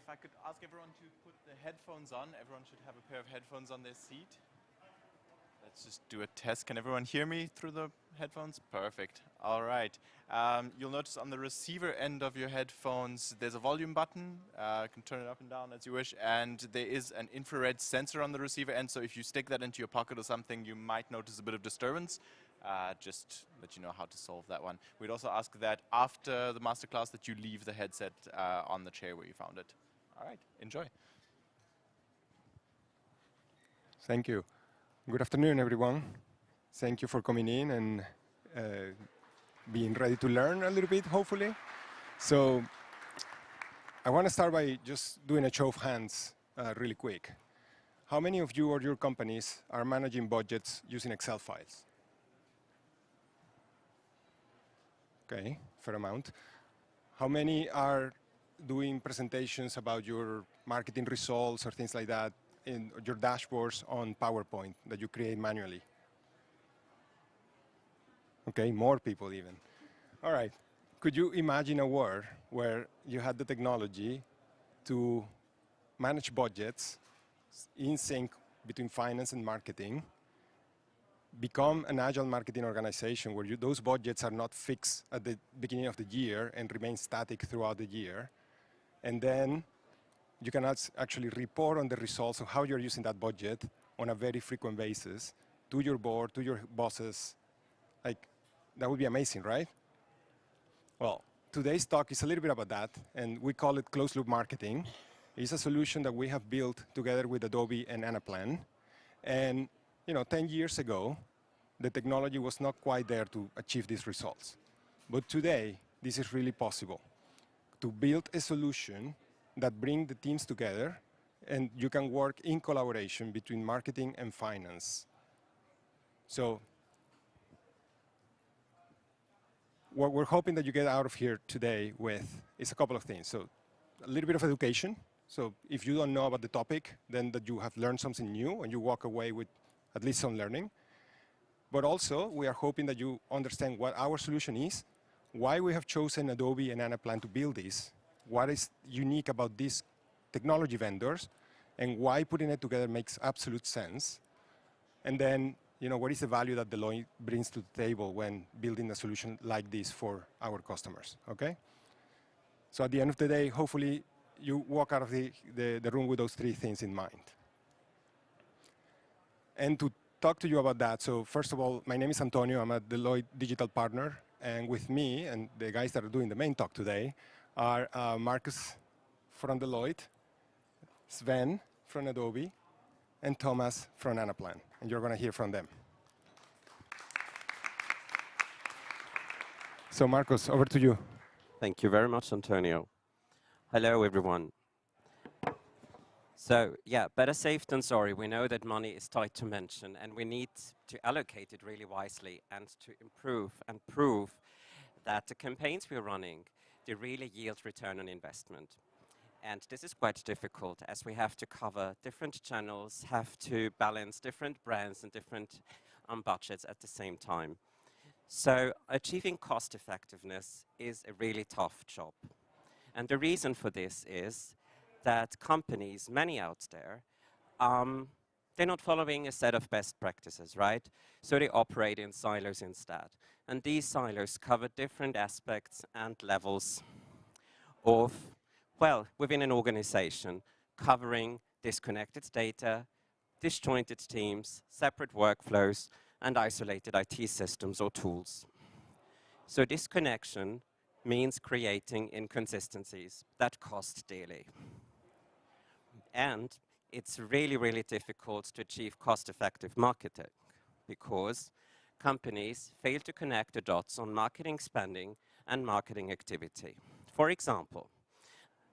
I could ask everyone to put the headphones on. Everyone should have a pair of headphones on their seat. Let's just do a test. Can everyone hear me through the headphones? Perfect. All right. You'll notice on the receiver end of your headphones, there's a volume button. You can turn it up and down as you wish. And there is an infrared sensor on the receiver end. So if you stick that into your pocket or something, you might notice a bit of disturbance. Just let you know how to solve that one. We'd also ask that after the masterclass that you leave the headset on the chair where you found it. All right. Enjoy. Thank you. Good afternoon, everyone. Thank you for coming in and being ready to learn a little bit, hopefully. So I want to start by just doing a show of hands really quick. How many of you or your companies are managing budgets using Excel files? Okay, fair amount. How many are doing presentations about your marketing results or things like that in your dashboards on PowerPoint that you create manually? Okay, more people even. All right. Could you imagine a world where you had the technology to manage budgets in sync between finance and marketing, become an agile marketing organization where those budgets are not fixed at the beginning of the year and remain static throughout the year, and then you can actually report on the results of how you're using that budget on a very frequent basis to your board, to your bosses. Like, that would be amazing, right? Well, today's talk is a little bit about that, and we call it closed loop marketing. It's a solution that we have built together with Adobe and Anaplan. And 10 years ago, the technology was not quite there to achieve these results. But today, this is really possible, to build a solution that brings the teams together, and you can work in collaboration between marketing and finance. So what we're hoping that you get out of here today with is a couple of things. So a little bit of education. So if you don't know about the topic, then that you have learned something new and you walk away with at least some learning. But also, we are hoping that you understand what our solution is, why we have chosen Adobe and Anaplan to build this, what is unique about these technology vendors, and why putting it together makes absolute sense. And then, what is the value that Deloitte brings to the table when building a solution like this for our customers, okay? So at the end of the day, hopefully, you walk out of the room with those three things in mind. And to talk to you about that, so first of all, my name is Antonio. I'm a Deloitte Digital partner. And with me, and the guys that are doing the main talk today, are Markus from Deloitte, Sven from Adobe, and Thomas from Anaplan. And you're going to hear from them. So Markus, over to you. Thank you very much, Antonio. Hello, everyone. So, yeah, better safe than sorry. We know that money is tight to mention, and we need to allocate it really wisely and to improve and prove that the campaigns we're running, they really yield return on investment. And this is quite difficult, as we have to cover different channels, have to balance different brands and different budgets at the same time. So achieving cost effectiveness is a really tough job. And the reason for this is that companies, many out there, they're not following a set of best practices, right? So they operate in silos instead. And these silos cover different aspects and levels of, well, within an organization, covering disconnected data, disjointed teams, separate workflows, and isolated IT systems or tools. So disconnection means creating inconsistencies that cost dearly. And it's really, really difficult to achieve cost-effective marketing because companies fail to connect the dots on marketing spending and marketing activity. For example,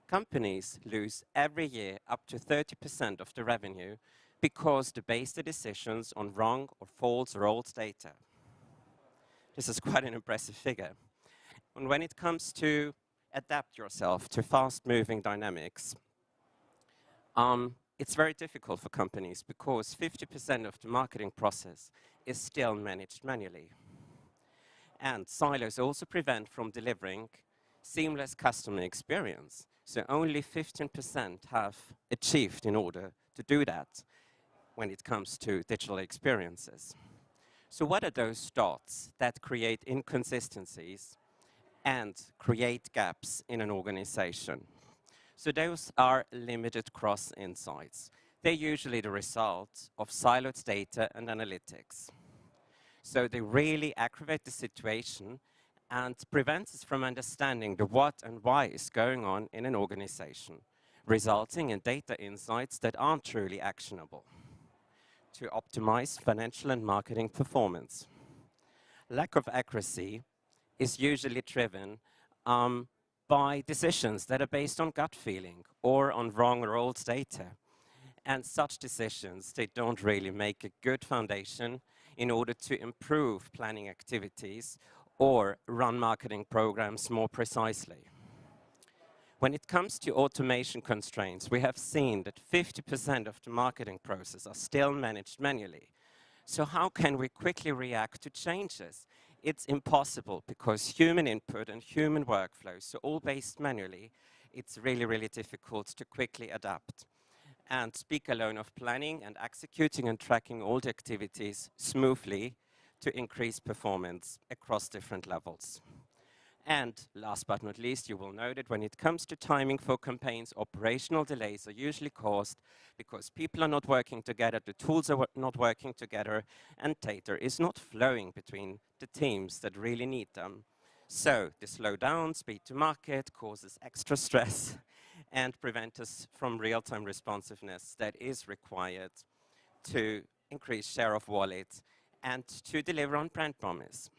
companies lose every year up to 30% of the revenue because they base the decisions on wrong or false or old data. This is quite an impressive figure. And when it comes to adapt yourself to fast-moving dynamics, it's very difficult for companies because 50% of the marketing process is still managed manually. And silos also prevent from delivering seamless customer experience. So only 15% have achieved in order to do that when it comes to digital experiences. So what are those dots that create inconsistencies and create gaps in an organization? So those are limited cross insights. They're usually the result of siloed data and analytics. So they really aggravate the situation and prevent us from understanding the what and why is going on in an organization, resulting in data insights that aren't truly actionable to optimize financial and marketing performance. Lack of accuracy is usually driven by decisions that are based on gut feeling or on wrong or old data. And such decisions, they don't really make a good foundation in order to improve planning activities or run marketing programs more precisely. When it comes to automation constraints, we have seen that 50% of the marketing process are still managed manually. So how can we quickly react to changes? It's impossible because human input and human workflows, so all based manually, it's really, really difficult to quickly adapt. And speak alone of planning and executing and tracking all the activities smoothly to increase performance across different levels. And last but not least, you will know that when it comes to timing for campaigns, operational delays are usually caused because people are not working together, the tools are not working together, and data is not flowing between the teams that really need them. So the slowdown, speed to market causes extra stress and prevent us from real-time responsiveness that is required to increase share of wallet and to deliver on brand promise.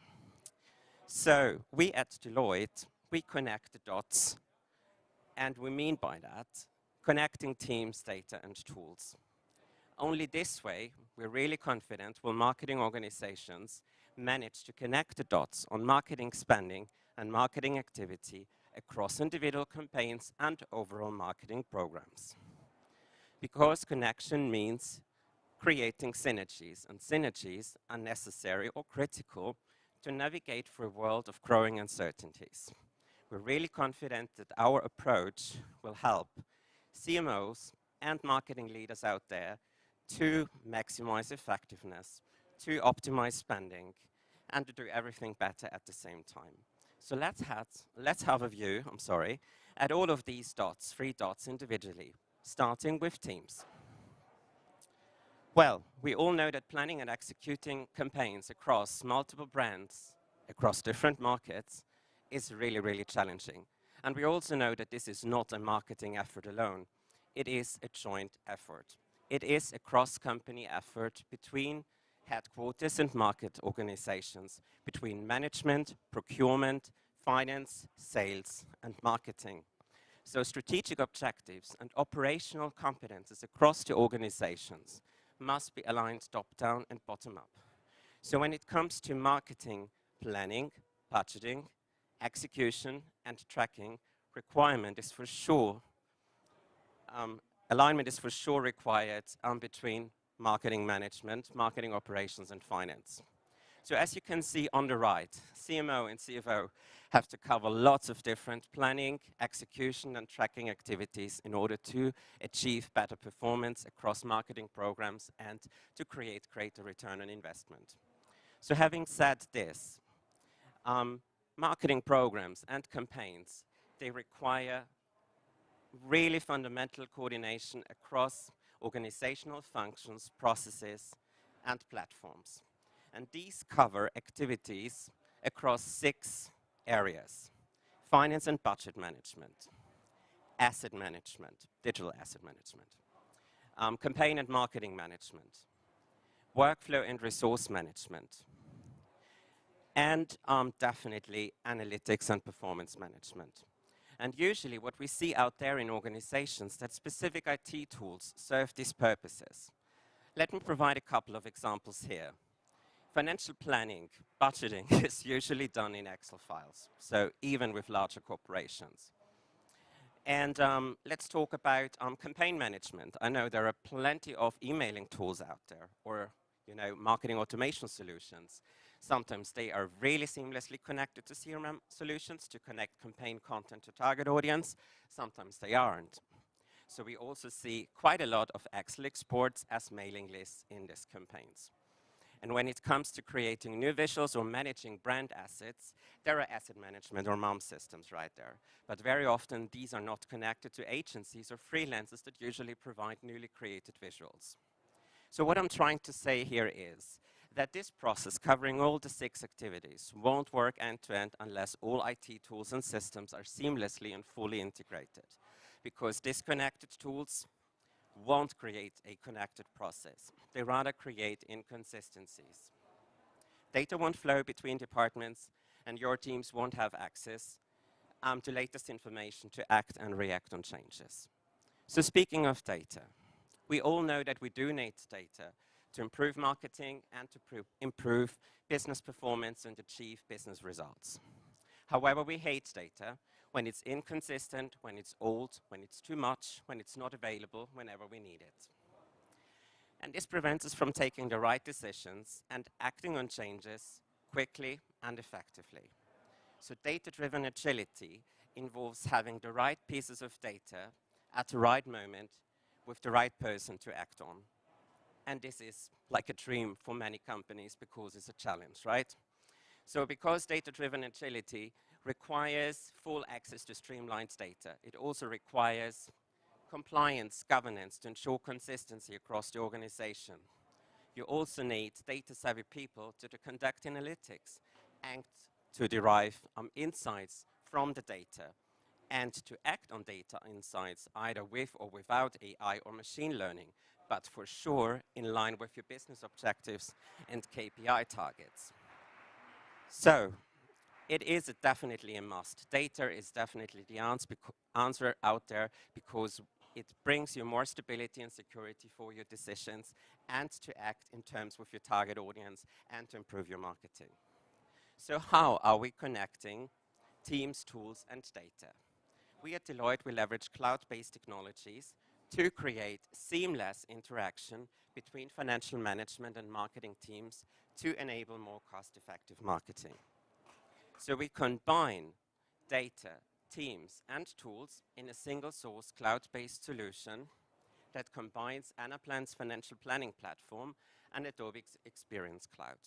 So we at Deloitte, we connect the dots, and we mean by that connecting teams, data, and tools. Only this way, we're really confident will marketing organizations manage to connect the dots on marketing spending and marketing activity across individual campaigns and overall marketing programs. Because connection means creating synergies, and synergies are necessary or critical to navigate through a world of growing uncertainties. We're really confident that our approach will help CMOs and marketing leaders out there to maximize effectiveness, to optimize spending, and to do everything better at the same time. So let's have a view, at all of these dots, 3 dots individually, starting with teams. Well, we all know that planning and executing campaigns across multiple brands, across different markets, is really, really challenging. And we also know that this is not a marketing effort alone. It is a joint effort. It is a cross-company effort between headquarters and market organizations, between management, procurement, finance, sales, and marketing. So strategic objectives and operational competences across the organizations must be aligned top-down and bottom-up. So when it comes to marketing, planning, budgeting, execution, and tracking, alignment is for sure required between marketing management, marketing operations, and finance. So as you can see on the right, CMO and CFO have to cover lots of different planning, execution, and tracking activities in order to achieve better performance across marketing programs and to create greater return on investment. So having said this, marketing programs and campaigns, they require really fundamental coordination across organizational functions, processes, and platforms. And these cover activities across 6 areas: finance and budget management, asset management, digital asset management, campaign and marketing management, workflow and resource management, and definitely analytics and performance management. And usually what we see out there in organizations that specific IT tools serve these purposes. Let me provide a couple of examples here. Financial planning, budgeting is usually done in Excel files, so even with larger corporations. And let's talk about campaign management. I know there are plenty of emailing tools out there, or marketing automation solutions Sometimes they are really seamlessly connected to CRM solutions to connect campaign content to target audience. Sometimes they aren't. So we also see quite a lot of Excel exports as mailing lists in these campaigns. And when it comes to creating new visuals or managing brand assets, there are asset management or MOM systems right there. But very often, these are not connected to agencies or freelancers that usually provide newly created visuals. So what I'm trying to say here is that this process covering all the 6 activities won't work end-to-end unless all IT tools and systems are seamlessly and fully integrated, because disconnected tools won't create a connected process. They rather create inconsistencies. Data won't flow between departments, and your teams won't have access to latest information to act and react on changes. So speaking of data, we all know that we do need data to improve marketing and to improve business performance and achieve business results. However, we hate data when it's inconsistent, when it's old, when it's too much, when it's not available whenever we need it. And this prevents us from taking the right decisions and acting on changes quickly and effectively. So data-driven agility involves having the right pieces of data at the right moment with the right person to act on. And this is like a dream for many companies because it's a challenge, right? So because data-driven agility requires full access to streamlined data, it also requires compliance, governance to ensure consistency across the organization. You also need data-savvy people to conduct analytics and to derive insights from the data and to act on data insights either with or without AI or machine learning, but for sure in line with your business objectives and KPI targets. So, it is definitely a must. Data is definitely the answer out there because it brings you more stability and security for your decisions and to act in terms with your target audience and to improve your marketing. So how are we connecting teams, tools, and data? We at Deloitte, we leverage cloud-based technologies to create seamless interaction between financial management and marketing teams to enable more cost-effective marketing. So we combine data, teams, and tools in a single source cloud-based solution that combines Anaplan's financial planning platform and Adobe's Experience Cloud.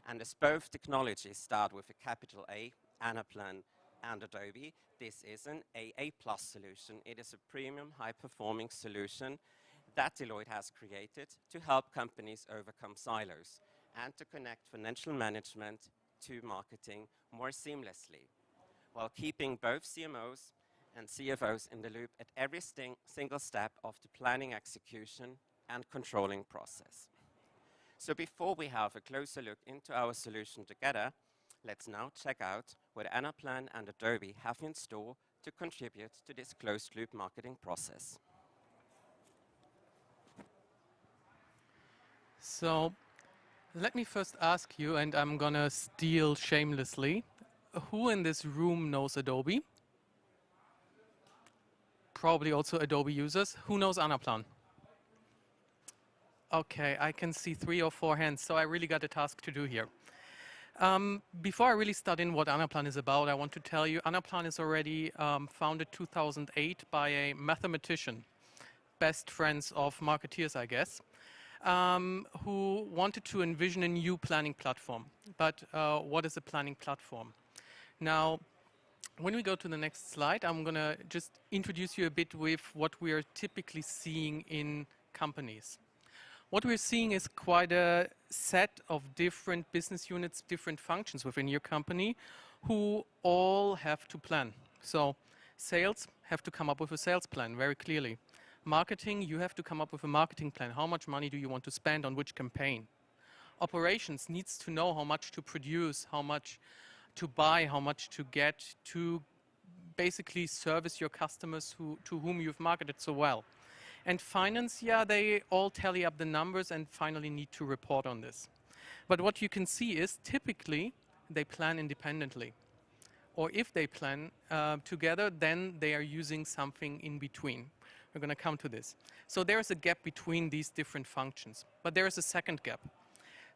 And as both technologies start with a capital A, Anaplan and Adobe, this is an AA+ solution. It is a premium, high-performing solution that Deloitte has created to help companies overcome silos and to connect financial management to marketing more seamlessly, while keeping both CMOs and CFOs in the loop at every single step of the planning, execution, and controlling process. So before we have a closer look into our solution together, let's now check out what Anaplan and Adobe have in store to contribute to this closed-loop marketing process. So let me first ask you, and I'm gonna steal shamelessly, who in this room knows Adobe? Probably also Adobe users. Who knows Anaplan? Okay, I can see 3 or 4 hands, so I really got a task to do here. Before I really start in what Anaplan is about, I want to tell you Anaplan is already founded 2008 by a mathematician, best friends of marketeers, I guess, who wanted to envision a new planning platform. But what is a planning platform? Now, when we go to the next slide, I'm going to just introduce you a bit with what we are typically seeing in companies. What we're seeing is quite a set of different business units, different functions within your company who all have to plan. So sales have to come up with a sales plan very clearly. Marketing, you have to come up with a marketing plan. How much money do you want to spend on which campaign? Operations needs to know how much to produce, how much to buy, how much to get to basically service your customers to whom you've marketed so well. And finance, yeah, they all tally up the numbers and finally need to report on this. But what you can see is typically they plan independently. Or if they plan together, then they are using something in between. We're going to come to this. So there is a gap between these different functions. But there is a second gap.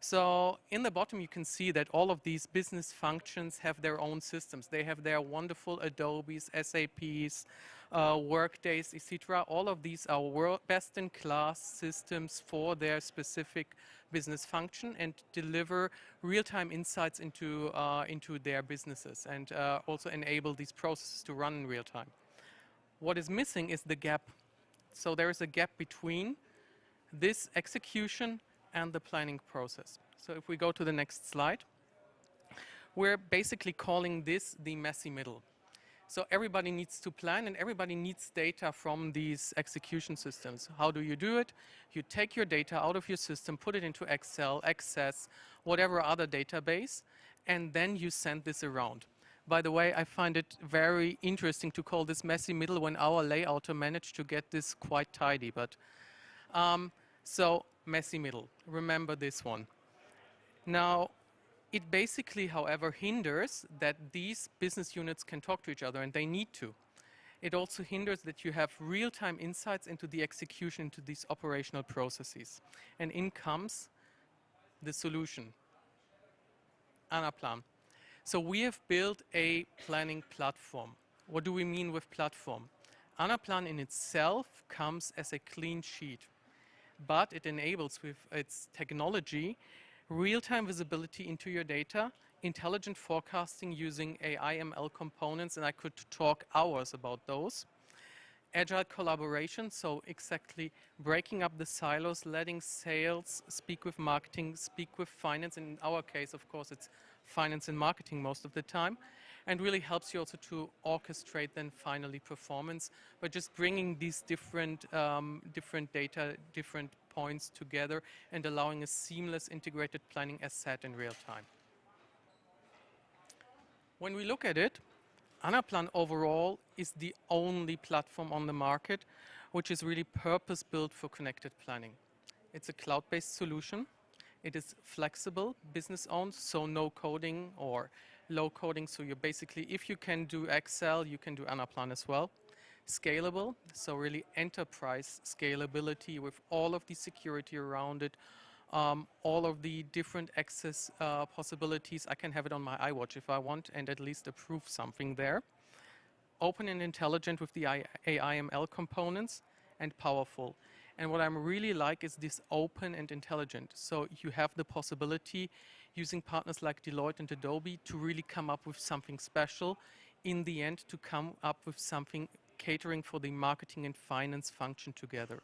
So in the bottom, you can see that all of these business functions have their own systems. They have their wonderful Adobes, SAPs, Workdays, etc. All of these are best-in-class systems for their specific business function and deliver real-time insights into their businesses and also enable these processes to run in real time. What is missing is the gap. So there is a gap between this execution and the planning process. So if we go to the next slide, we're basically calling this the messy middle. So everybody needs to plan and everybody needs data from these execution systems. How do you do it? You take your data out of your system, put it into Excel, Access, whatever other database, and then you send this around. By the way, I find it very interesting to call this messy middle when our layouter managed to get this quite tidy. But so messy middle, remember this one. Now, it basically, however, hinders that these business units can talk to each other, and they need to. It also hinders that you have real-time insights into the execution, into these operational processes. And in comes the solution, Anaplan. So we have built a planning platform. What do we mean with platform? Anaplan in itself comes as a clean sheet, but it enables with its technology real-time visibility into your data, intelligent forecasting using AI ML components, and I could talk hours about those. Agile collaboration, so exactly breaking up the silos, letting sales speak with marketing, speak with finance. In our case, of course, it's finance and marketing most of the time, and really helps you also to orchestrate then finally performance by just bringing these different data, different points together and allowing a seamless integrated planning as said in real time. When we look at it, Anaplan overall is the only platform on the market which is really purpose-built for connected planning. It's a cloud-based solution. It is flexible, business-owned, so no coding or low coding. So you basically, if you can do Excel, you can do Anaplan as well. Scalable, so really enterprise scalability with all of the security around it, all of the different access possibilities. I can have it on my iWatch if I want and at least approve something there. Open and intelligent with the AI/ML components and powerful. And what I'm really like is this open and intelligent. So you have the possibility using partners like Deloitte and Adobe to really come up with something special. In the end, to come up with something catering for the marketing and finance function together.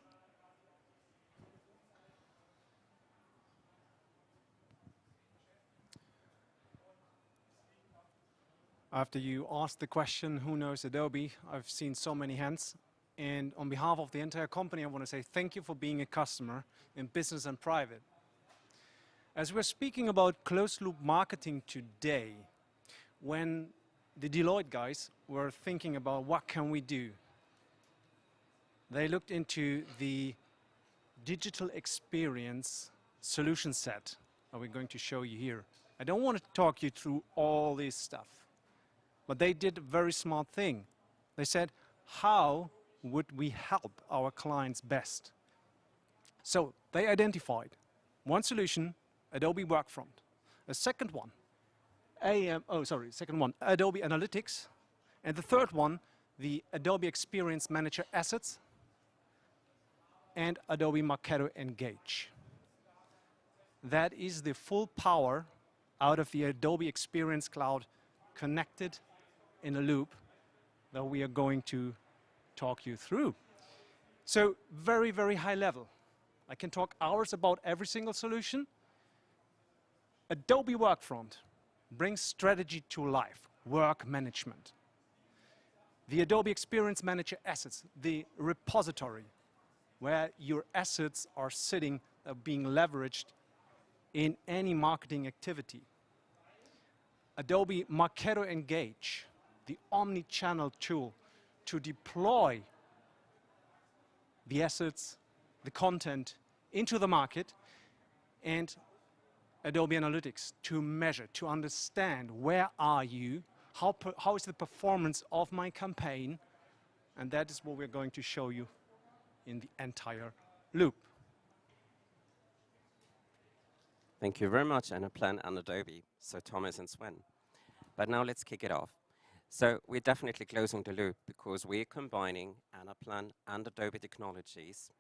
After you asked the question, who knows Adobe, I've seen so many hands. And on behalf of the entire company, I want to say thank you for being a customer in business and private. As we're speaking about closed-loop marketing today, when the Deloitte guys were thinking about what can we do, they looked into the digital experience solution set that we're going to show you here. I don't want to talk you through all this stuff, but they did a very smart thing. They said, how would we help our clients best? So they identified one solution, Adobe Workfront. A second one, Adobe Analytics. And the third one, the Adobe Experience Manager Assets and Adobe Marketo Engage. That is the full power out of the Adobe Experience Cloud connected in a loop that we are going to talk you through. So very, very high level. I can talk hours about every single solution. Adobe Workfront brings strategy to life, work management. The Adobe Experience Manager Assets, the repository where your assets are sitting, being leveraged in any marketing activity. Adobe Marketo Engage, the omni-channel tool to deploy the assets, the content into the market, and Adobe Analytics to measure, to understand where are you, how is the performance of my campaign, and that is what we're going to show you in the entire loop. Thank you very much, Anaplan and Adobe, so Thomas and Swen. But now let's kick it off. So we're definitely closing the loop because we're combining Anaplan and Adobe technologies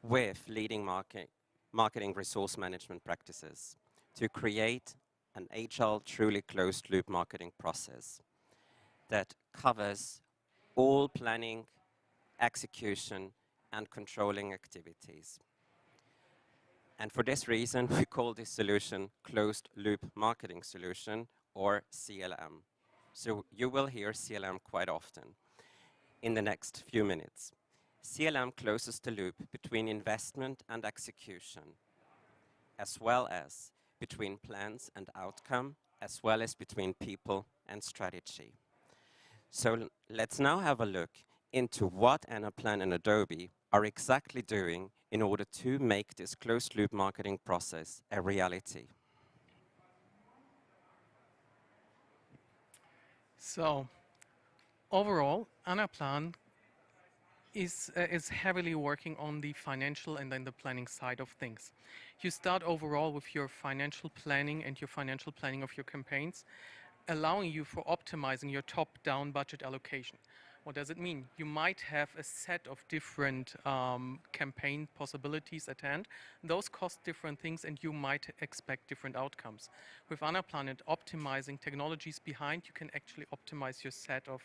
with leading marketing resource management practices to create an agile, truly closed-loop marketing process that covers all planning, execution, and controlling activities. And for this reason, we call this solution Closed Loop Marketing Solution, or CLM. So you will hear CLM quite often in the next few minutes. CLM closes the loop between investment and execution, as well as between plans and outcome, as well as between people and strategy. So let's now have a look into what Anaplan and Adobe are exactly doing in order to make this closed-loop marketing process a reality. So overall, Anaplan is heavily working on the financial and then the planning side of things. You start overall with your financial planning and your financial planning of your campaigns, allowing you for optimizing your top-down budget allocation. What does it mean? You might have a set of different campaign possibilities at hand. Those cost different things and you might expect different outcomes. With Anaplan and optimizing technologies behind, you can actually optimize your set of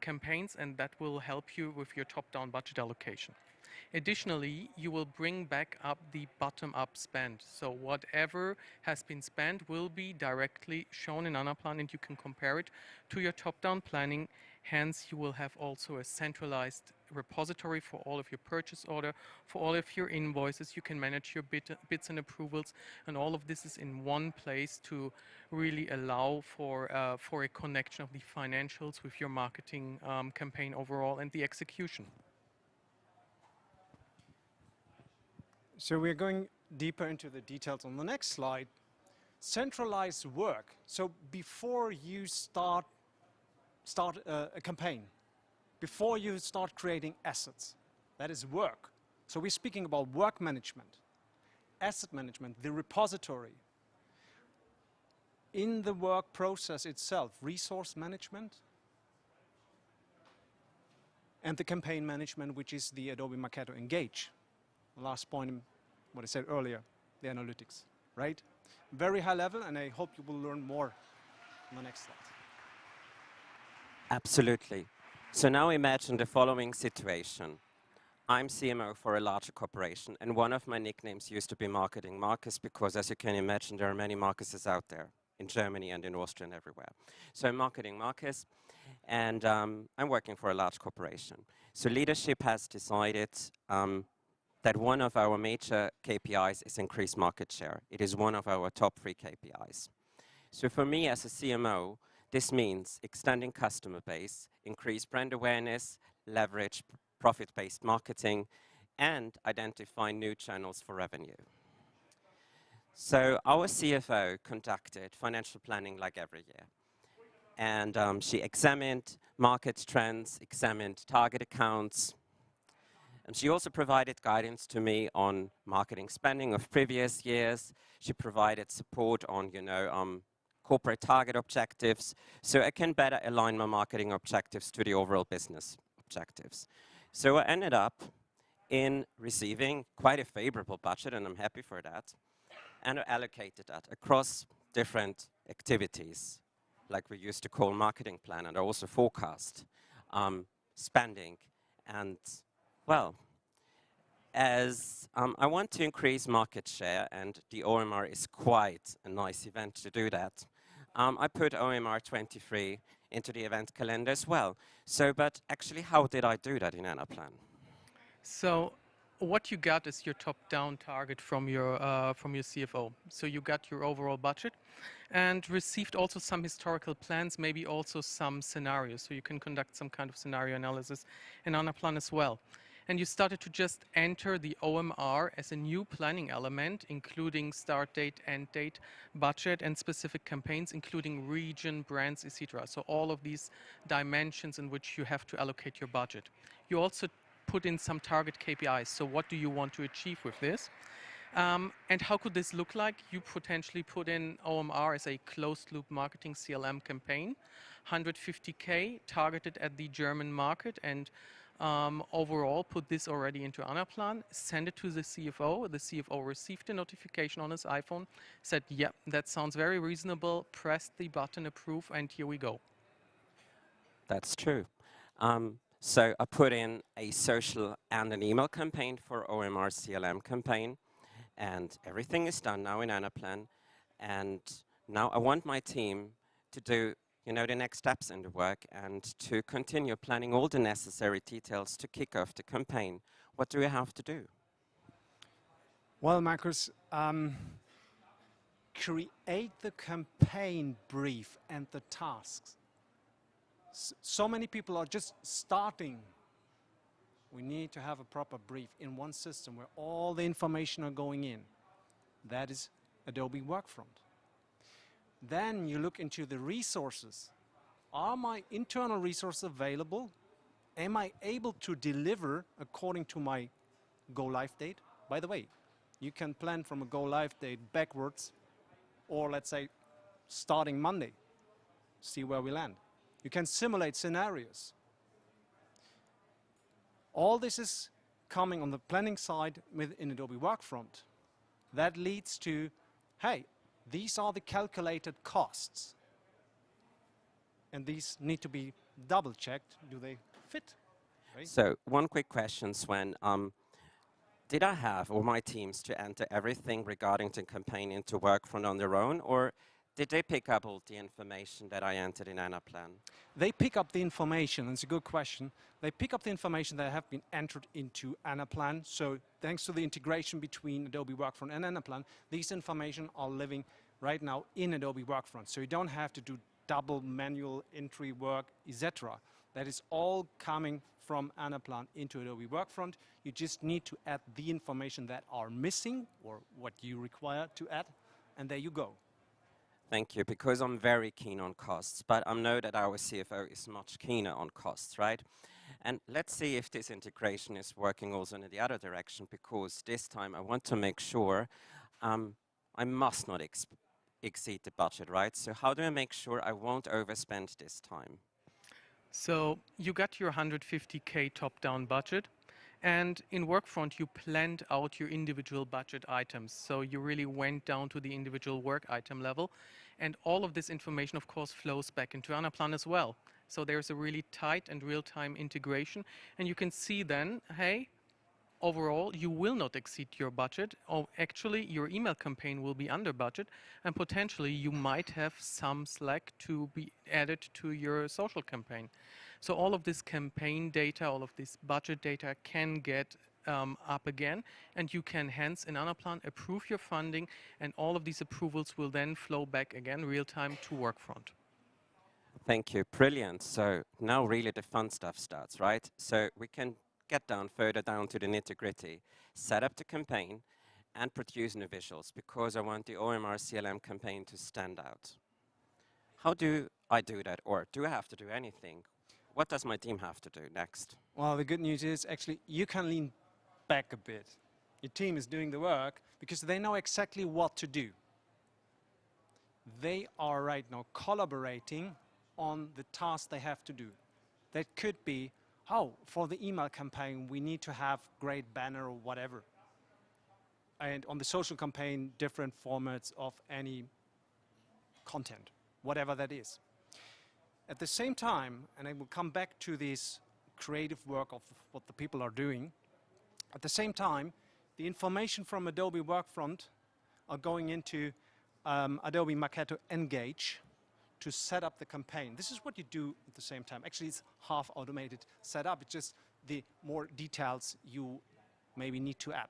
campaigns, and that will help you with your top-down budget allocation. Additionally, you will bring back up the bottom-up spend. So whatever has been spent will be directly shown in Anaplan and you can compare it to your top-down planning. Hence, you will have also a centralized repository for all of your purchase order, for all of your invoices. You can manage your bids and approvals, and all of this is in one place to really allow for a connection of the financials with your marketing campaign overall and the execution. So we're going deeper into the details on the next slide. Centralized work. So before you start a campaign, before you start creating assets, that is work. So we're speaking about work management, asset management, the repository. In the work process itself, resource management, and the campaign management, which is the Adobe Marketo Engage. The last point, what I said earlier, the analytics, right? Very high level, and I hope you will learn more on the next slide. Absolutely. So now imagine the following situation. I'm CMO for a larger corporation, and one of my nicknames used to be Marketing Marcus, because as you can imagine, there are many Marcuses out there in Germany and in Austria and everywhere. So I'm Marketing Marcus, and I'm working for a large corporation. So leadership has decided that one of our major KPIs is increased market share. It is one of our top 3 KPIs. So for me as a CMO, this means extending customer base, increase brand awareness, leverage profit-based marketing, and identify new channels for revenue. So our CFO conducted financial planning like every year. And she examined market trends, examined target accounts, and she also provided guidance to me on marketing spending of previous years. She provided support on, corporate target objectives, so I can better align my marketing objectives to the overall business objectives. So I ended up in receiving quite a favorable budget, and I'm happy for that, and I allocated that across different activities, like we used to call marketing plan, and I also forecast spending. And well, as I want to increase market share, and the OMR is quite a nice event to do that, I put OMR 23 into the event calendar as well. So, but actually, how did I do that in Anaplan? So what you got is your top-down target from your CFO. So you got your overall budget and received also some historical plans, maybe also some scenarios. So you can conduct some kind of scenario analysis in Anaplan as well. And you started to just enter the OMR as a new planning element, including start date, end date, budget, and specific campaigns, including region, brands, etc. So all of these dimensions in which you have to allocate your budget. You also put in some target KPIs. So what do you want to achieve with this? And how could this look like? You potentially put in OMR as a closed-loop marketing CLM campaign, 150K targeted at the German market, and overall put this already into Anaplan, send it to the CFO. The CFO received a notification on his iPhone, said, yeah, that sounds very reasonable, pressed the button approve, and here we go. That's true. So I put in a social and an email campaign for OMR CLM campaign, and everything is done now in Anaplan. And now I want my team to do, you know, the next steps in the work and to continue planning all the necessary details to kick off the campaign. What do we have to do? Well, Markus, create the campaign brief and the tasks. So many people are just starting. We need to have a proper brief in one system where all the information are going in. That is Adobe Workfront. Then you look into the resources. Are my internal resources available? Am I able to deliver according to my go-live date? By the way, you can plan from a go-live date backwards, or let's say starting Monday. See where we land. You can simulate scenarios. All this is coming on the planning side within Adobe Workfront. That leads to, hey, these are the calculated costs. And these need to be double-checked. Do they fit? Right? So one quick question, Swen. Did I have all my teams to enter everything regarding the campaign into Workfront on their own, or did they pick up all the information that I entered in Anaplan? They pick up the information, and it's a good question. They pick up the information that have been entered into Anaplan. So thanks to the integration between Adobe Workfront and Anaplan, these information are living right now in Adobe Workfront. So you don't have to do double manual entry work, etc. That is all coming from Anaplan into Adobe Workfront. You just need to add the information that are missing or what you require to add, and there you go. Thank you, because I'm very keen on costs, but I know that our CFO is much keener on costs, right? And let's see if this integration is working also in the other direction, because this time I want to make sure I must not exceed the budget, right? So how do I make sure I won't overspend this time? So you got your 150K top-down budget, and in Workfront you planned out your individual budget items. So you really went down to the individual work item level, and all of this information of course flows back into Anaplan as well. So there's a really tight and real-time integration, and you can see then, hey, overall you will not exceed your budget. Oh, actually your email campaign will be under budget, and potentially you might have some slack to be added to your social campaign. So all of this campaign data, all of this budget data can get up again, and you can hence in Anaplan approve your funding, and all of these approvals will then flow back again real-time to Workfront. Thank you, brilliant. So now really the fun stuff starts, right? So we can get further down to the nitty-gritty, set up the campaign and produce new visuals, because I want the OMR CLM campaign to stand out. How do I do that, or do I have to do anything? What does my team have to do next? Well, the good news is actually you can lean back a bit. Your team is doing the work because they know exactly what to do. They are right now collaborating on the task they have to do. That could be, oh, for the email campaign, we need to have great banner or whatever. And on the social campaign, different formats of any content, whatever that is. At the same time, and I will come back to this creative work of what the people are doing, at the same time, the information from Adobe Workfront are going into Adobe Marketo Engage to set up the campaign. This is what you do at the same time. Actually, it's half automated setup. It's just the more details you maybe need to add.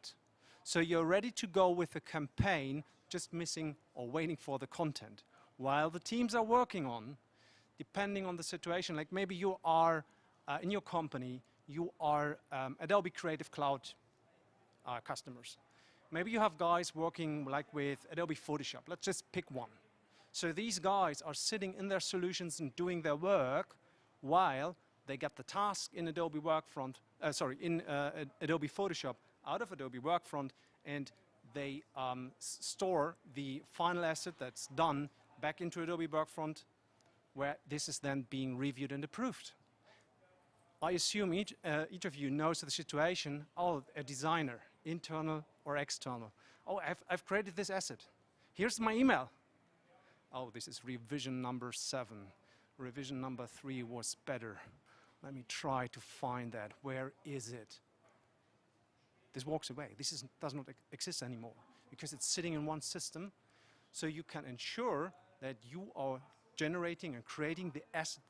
So you're ready to go with the campaign, just missing or waiting for the content. While the teams are working on, depending on the situation, like maybe you are, in your company, you are Adobe Creative Cloud customers. Maybe you have guys working like with Adobe Photoshop. Let's just pick one. So these guys are sitting in their solutions and doing their work while they get the task in Adobe Workfront, in Adobe Photoshop out of Adobe Workfront, and they store the final asset that's done back into Adobe Workfront, where this is then being reviewed and approved. I assume each of you knows the situation. Oh, a designer, internal or external. Oh, I've created this asset. Here's my email. Oh, this is revision number 7. Revision number 3 was better. Let me try to find that. Where is it? This walks away. This does not exist anymore because it's sitting in one system. So you can ensure that you are generating and creating the assets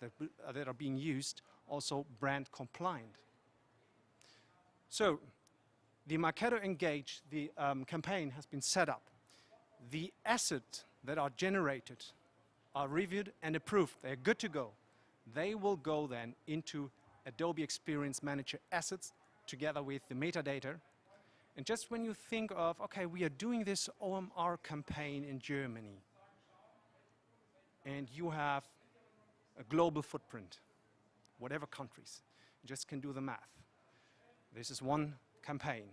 that are being used also brand compliant. So the Marketo Engage, the campaign has been set up. The assets that are generated are reviewed and approved. They're good to go. They will go then into Adobe Experience Manager assets together with the metadata. And just when you think of, okay, we are doing this OMR campaign in Germany, and you have a global footprint, whatever countries, you just can do the math. This is one campaign.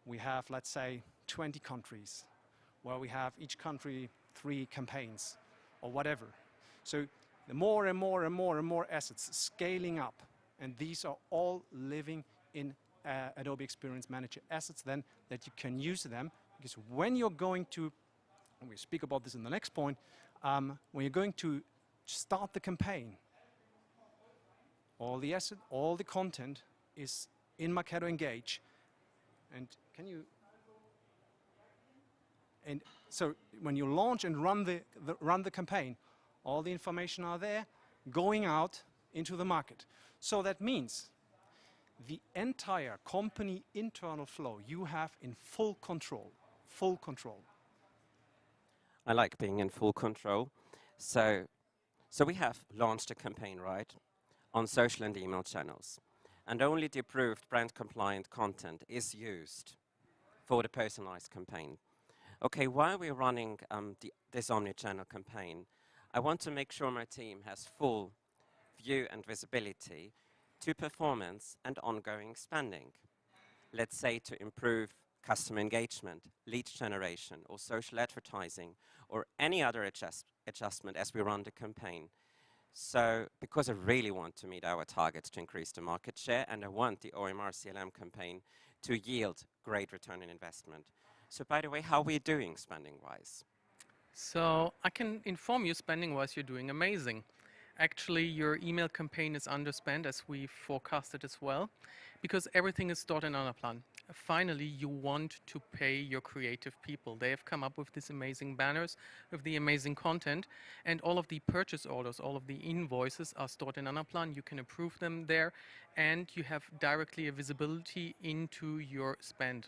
We have, let's say, 20 countries, where we have each country 3 campaigns, or whatever. So the more and more and more and more assets scaling up, and these are all living in Adobe Experience Manager assets then that you can use them, because when you're going to, and we speak about this in the next point, when you're going to start the campaign, all the asset, all the content is in Marketo Engage. And can you, and so when you launch and run the campaign, all the information are there going out into the market. So that means the entire company internal flow you have in full control, full control. I like being in full control. So we have launched a campaign, right, on social and email channels. And only the approved brand compliant content is used for the personalized campaign. Okay, while we're running this omni-channel campaign, I want to make sure my team has full view and visibility to performance and ongoing spending. Let's say to improve customer engagement, lead generation, or social advertising, or any other adjustment as we run the campaign. So, because I really want to meet our targets to increase the market share, and I want the OMR CLM campaign to yield great return on investment. So, by the way, how are we doing spending-wise? So I can inform you, spending-wise, you're doing amazing. Actually, your email campaign is underspent, as we forecasted as well, because everything is stored in Anaplan. Finally, you want to pay your creative people. They have come up with these amazing banners, with the amazing content, and all of the purchase orders, all of the invoices are stored in Anaplan. You can approve them there, and you have directly a visibility into your spend.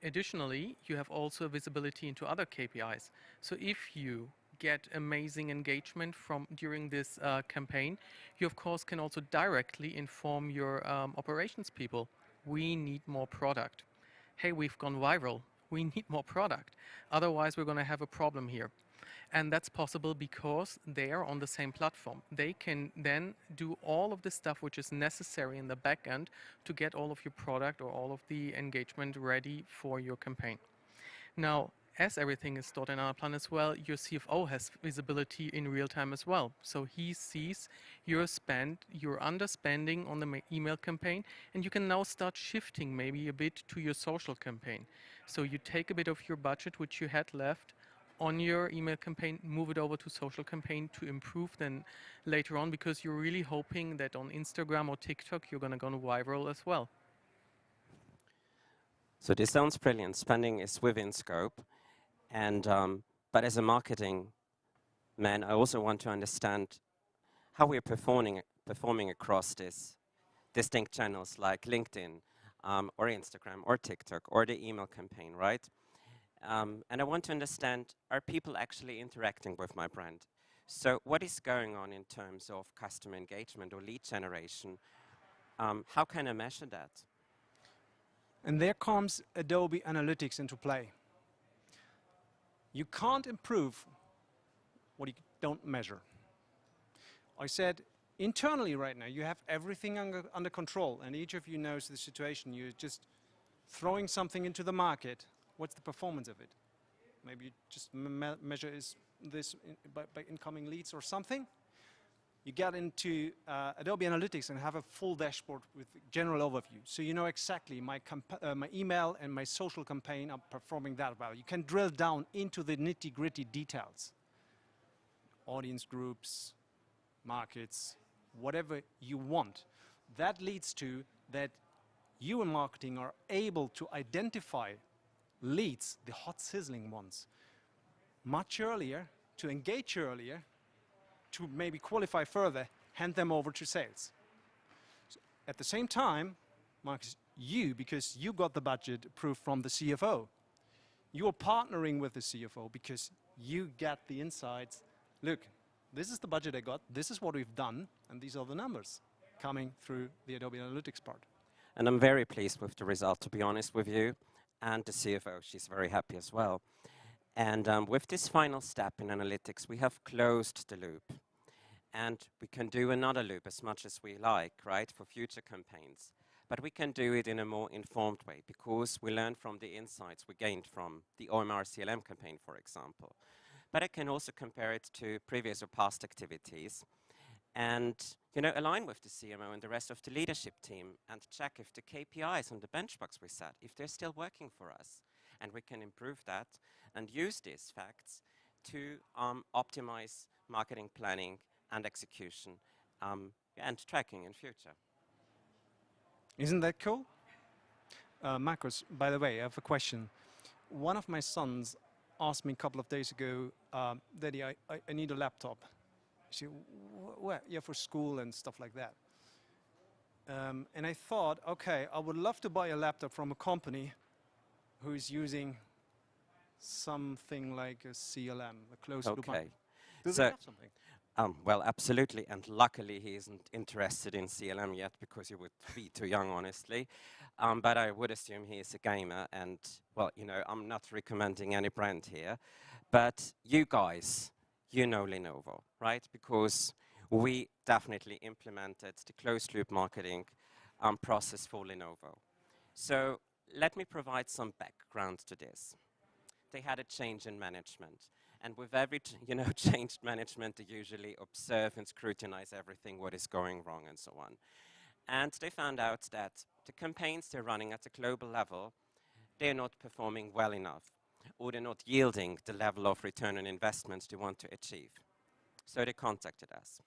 Additionally, you have also visibility into other KPIs. So if you get amazing engagement during this campaign, you of course can also directly inform your operations people. We need more product. Hey, we've gone viral. We need more product. Otherwise, we're going to have a problem here. And that's possible because they are on the same platform. They can then do all of the stuff which is necessary in the back end to get all of your product or all of the engagement ready for your campaign. Now, as everything is stored in Anaplan as well, your CFO has visibility in real time as well. So he sees your spend, your underspending on the email campaign, and you can now start shifting maybe a bit to your social campaign. So you take a bit of your budget which you had left on your email campaign, move it over to social campaign to improve then later on, because you're really hoping that on Instagram or TikTok you're going to go viral as well. So this sounds brilliant. Spending is within scope. And, but as a marketing man, I also want to understand how we're performing across these distinct channels like LinkedIn or Instagram or TikTok or the email campaign, right? And I want to understand, are people actually interacting with my brand? So what is going on in terms of customer engagement or lead generation? How can I measure that? And there comes Adobe Analytics into play. You can't improve what you don't measure. I said, internally right now, you have everything under control, and each of you knows the situation. You're just throwing something into the market, What's the performance of it? Maybe you just measure this by incoming leads or something. You get into Adobe Analytics and have a full dashboard with general overview. So you know exactly my email and my social campaign are performing that well. You can drill down into the nitty-gritty details. Audience groups, markets, whatever you want. That leads to that you in marketing are able to identify leads, the hot sizzling ones, much earlier, to engage earlier, to maybe qualify further, hand them over to sales. So at the same time, Markus, because you got the budget approved from the CFO, you are partnering with the CFO because you get the insights. Look, this is the budget I got, this is what we've done, and these are the numbers coming through the Adobe Analytics part. And I'm very pleased with the result, to be honest with you. And the CFO, she's very happy as well. And with this final step in analytics, we have closed the loop. And we can do another loop as much as we like, right, for future campaigns. But we can do it in a more informed way because we learn from the insights we gained from the OMR CLM campaign, for example. But I can also compare it to previous or past activities and align with the CMO and the rest of the leadership team and check if the KPIs and the benchmarks we set, if they're still working for us. And we can improve that and use these facts to optimize marketing planning and execution and tracking in future. Isn't that cool? Markus, by the way, I have a question. One of my sons asked me a couple of days ago, Daddy, I need a laptop. She, well, yeah, for school and stuff like that. And I thought, okay, I would love to buy a laptop from a company who is using something like a CLM, a closed loop. Okay. Does it have something? Well, absolutely, and luckily he isn't interested in CLM yet because he would be too young, honestly. But I would assume he is a gamer, and, well, I'm not recommending any brand here. But you guys, you know Lenovo, right? Because we definitely implemented the closed-loop marketing process for Lenovo. So let me provide some background to this. They had a change in management. And with every changed management, they usually observe and scrutinize everything, what is going wrong and so on. And they found out that the campaigns they're running at a global level, they're not performing well enough, or they're not yielding the level of return on investment they want to achieve. So they contacted us.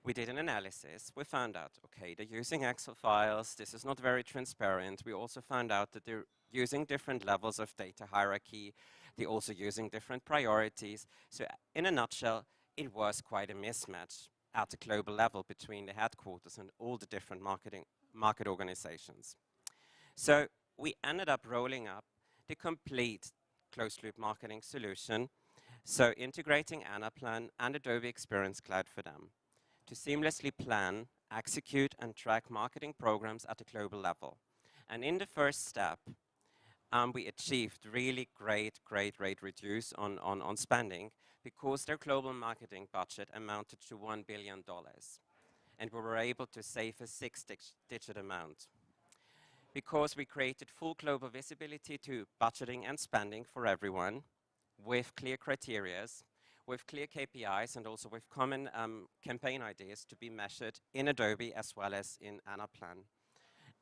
We did an analysis. We found out, okay, they're using Excel files. This is not very transparent. We also found out that they're using different levels of data hierarchy. They're also using different priorities. So in a nutshell, it was quite a mismatch at the global level between the headquarters and all the different market organizations. So we ended up rolling up the complete closed-loop marketing solution, so integrating Anaplan and Adobe Experience Cloud for them to seamlessly plan, execute, and track marketing programs at a global level. And in the first step, we achieved really great rate reduce on spending because their global marketing budget amounted to $1 billion. And we were able to save a 6-digit amount because we created full global visibility to budgeting and spending for everyone with clear criteria, with clear KPIs, and also with common campaign ideas to be measured in Adobe as well as in Anaplan.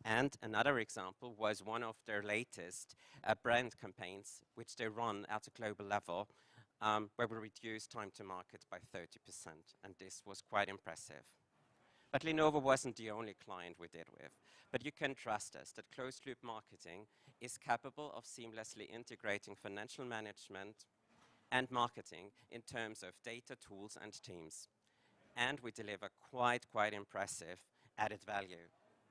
And another example was one of their latest brand campaigns, which they run at a global level, where we reduced time to market by 30%, and this was quite impressive. But Lenovo wasn't the only client we did with. But you can trust us that closed-loop marketing is capable of seamlessly integrating financial management and marketing in terms of data, tools, and teams. And we deliver quite impressive added value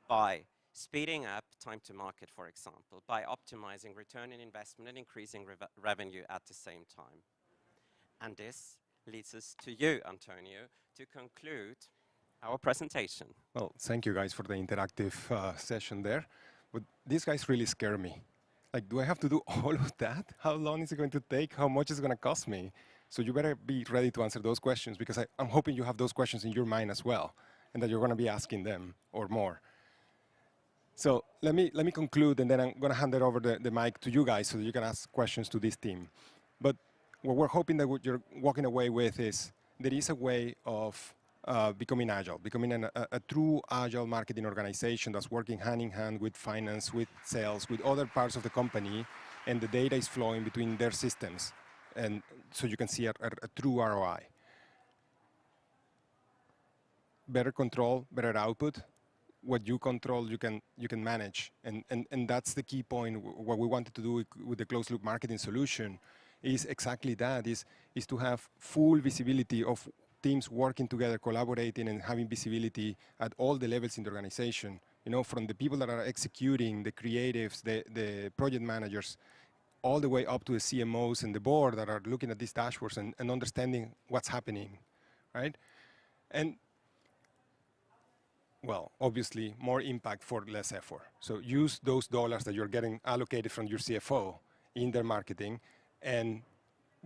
by speeding up time to market, for example, by optimizing return on investment and increasing revenue at the same time. And this leads us to you, Antonio, to conclude our presentation. Well, thank you guys for the interactive session there. But these guys really scare me. Like, do I have to do all of that? How long is it going to take? How much is it going to cost me? So you better be ready to answer those questions because I'm hoping you have those questions in your mind as well and that you're going to be asking them or more. So let me conclude, and then I'm going to hand it over the mic to you guys so that you can ask questions to this team. But what we're hoping that what you're walking away with is there is a way of becoming agile, becoming a true agile marketing organization that's working hand in hand with finance, with sales, with other parts of the company, and the data is flowing between their systems, and so you can see a true ROI. Better control, better output. What you control, you can manage, and that's the key point. What we wanted to do with the closed loop marketing solution is exactly that: is to have full visibility of teams working together, collaborating, and having visibility at all the levels in the organization. You know, from the people that are executing, the creatives, the project managers, all the way up to the CMOs and the board that are looking at these dashboards and understanding what's happening, right? And well, obviously, more impact for less effort. So use those dollars that you're getting allocated from your CFO in their marketing and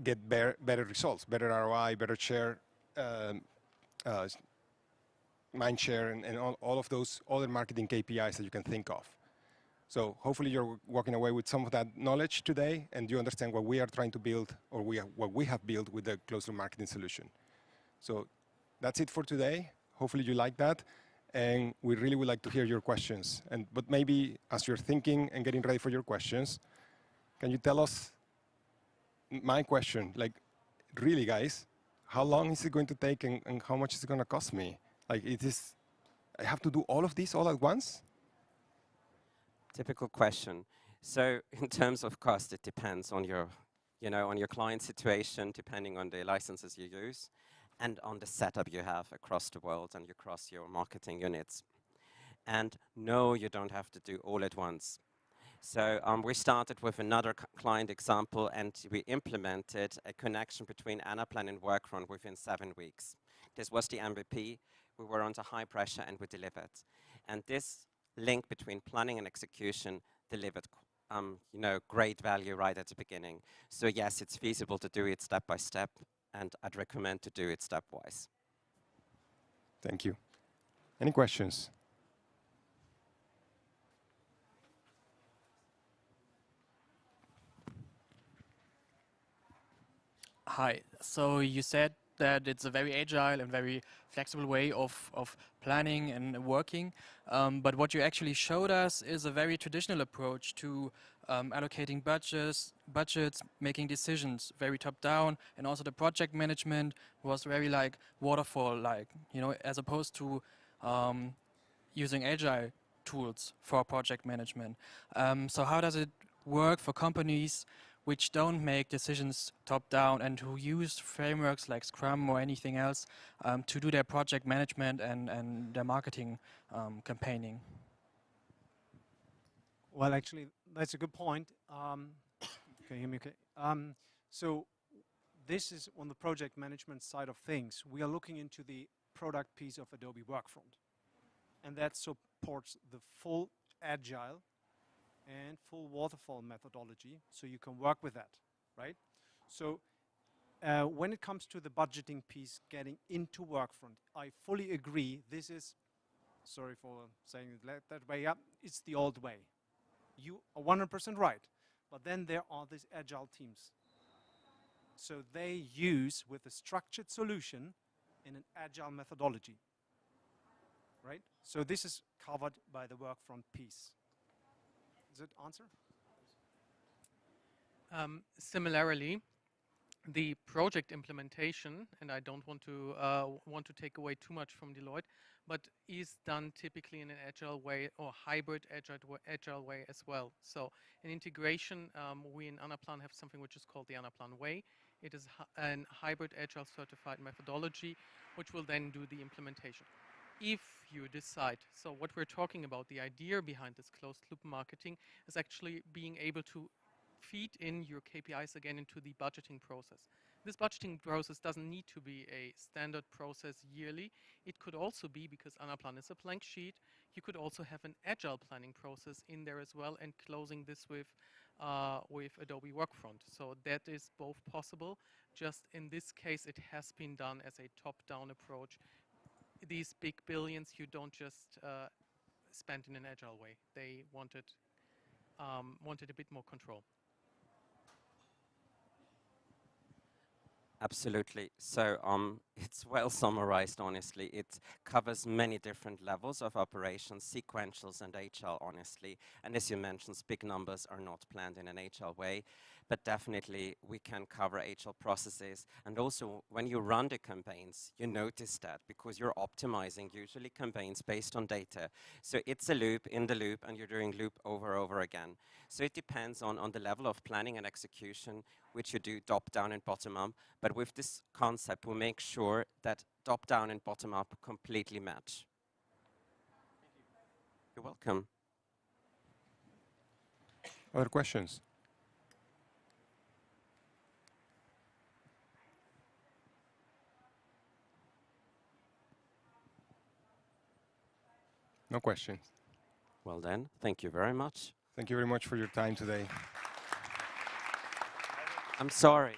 get better results, better ROI, better share, mind share, and all of those other marketing KPIs that you can think of. So hopefully you're walking away with some of that knowledge today, and you understand what we are trying to build, or what we have built with the closed loop marketing solution. So that's it for today. Hopefully you like that. And we really would like to hear your questions. But maybe as you're thinking and getting ready for your questions, can you tell us my question? Like, really, guys, how long is it going to take, and how much is it going to cost me? Like, I have to do all of this all at once? Typical question. So in terms of cost, it depends on your, on your client situation, depending on the licenses you use, and on the setup you have across the world and across your marketing units. And no, you don't have to do all at once. So we started with another client example, and we implemented a connection between Anaplan and Workfront within 7 weeks. This was the MVP. We were under high pressure, and we delivered. And this link between planning and execution delivered great value right at the beginning. So yes, it's feasible to do it step by step, and I'd recommend to do it stepwise. Thank you. Any questions? Hi. So you said that it's a very agile and very flexible way of planning and working. But what you actually showed us is a very traditional approach to allocating budgets, making decisions, very top down, and also the project management was very like waterfall, like, as opposed to using agile tools for project management. So how does it work for companies which don't make decisions top down and who use frameworks like Scrum or anything else to do their project management and their marketing campaigning? Well, actually, that's a good point. Can you hear me okay? So this is on the project management side of things. We are looking into the product piece of Adobe Workfront. And that supports the full agile and full waterfall methodology, so you can work with that, right? So when it comes to the budgeting piece getting into Workfront, I fully agree. This is, sorry for saying it that way, yeah, it's the old way. You are 100% right, but then there are these agile teams. So they use with a structured solution in an agile methodology, right? So this is covered by the Workfront piece. Does it answer? Similarly, the project implementation, and I don't want to take away too much from Deloitte, but is done typically in an agile way or hybrid agile way as well. So in integration, we in Anaplan have something which is called the Anaplan way. It is a hybrid agile certified methodology, which will then do the implementation. If you decide, so what we're talking about, the idea behind this closed loop marketing is actually being able to feed in your KPIs again into the budgeting process. This budgeting process doesn't need to be a standard process yearly. It could also be, because Anaplan is a blank sheet, you could also have an agile planning process in there as well, and closing this with Adobe Workfront. So that is both possible. Just in this case, it has been done as a top-down approach. These big billions, you don't just spent in an agile way. They wanted a bit more control. Absolutely. So it's well summarized, honestly. It covers many different levels of operations, sequentials and HL, honestly. And as you mentioned, big numbers are not planned in an HL way, but definitely we can cover HL processes. And also, when you run the campaigns, you notice that because you're optimizing usually campaigns based on data. So it's a loop in the loop, and you're doing loop over again. So it depends on the level of planning and execution, which you do top-down and bottom-up. But with this concept, we make sure that top-down and bottom-up completely match. You're welcome. Other questions? No questions. Well then, thank you very much. Thank you very much for your time today. I'm sorry.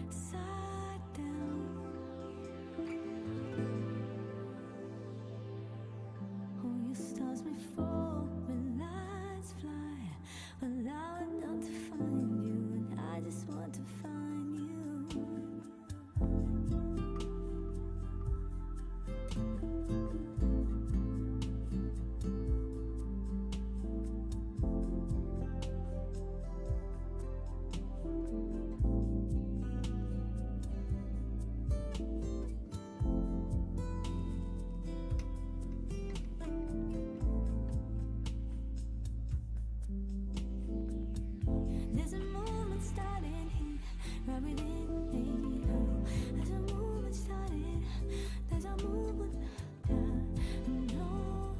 upside down. Oh, your stars may fall when lights fly. Well, I would love to find you, and I just want to find you. There's a movement starting here, right within me. Oh, there's a movement started. There's a movement. No,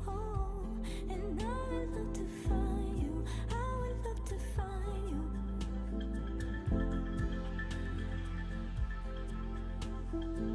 and I would love to find you. I would love to find you.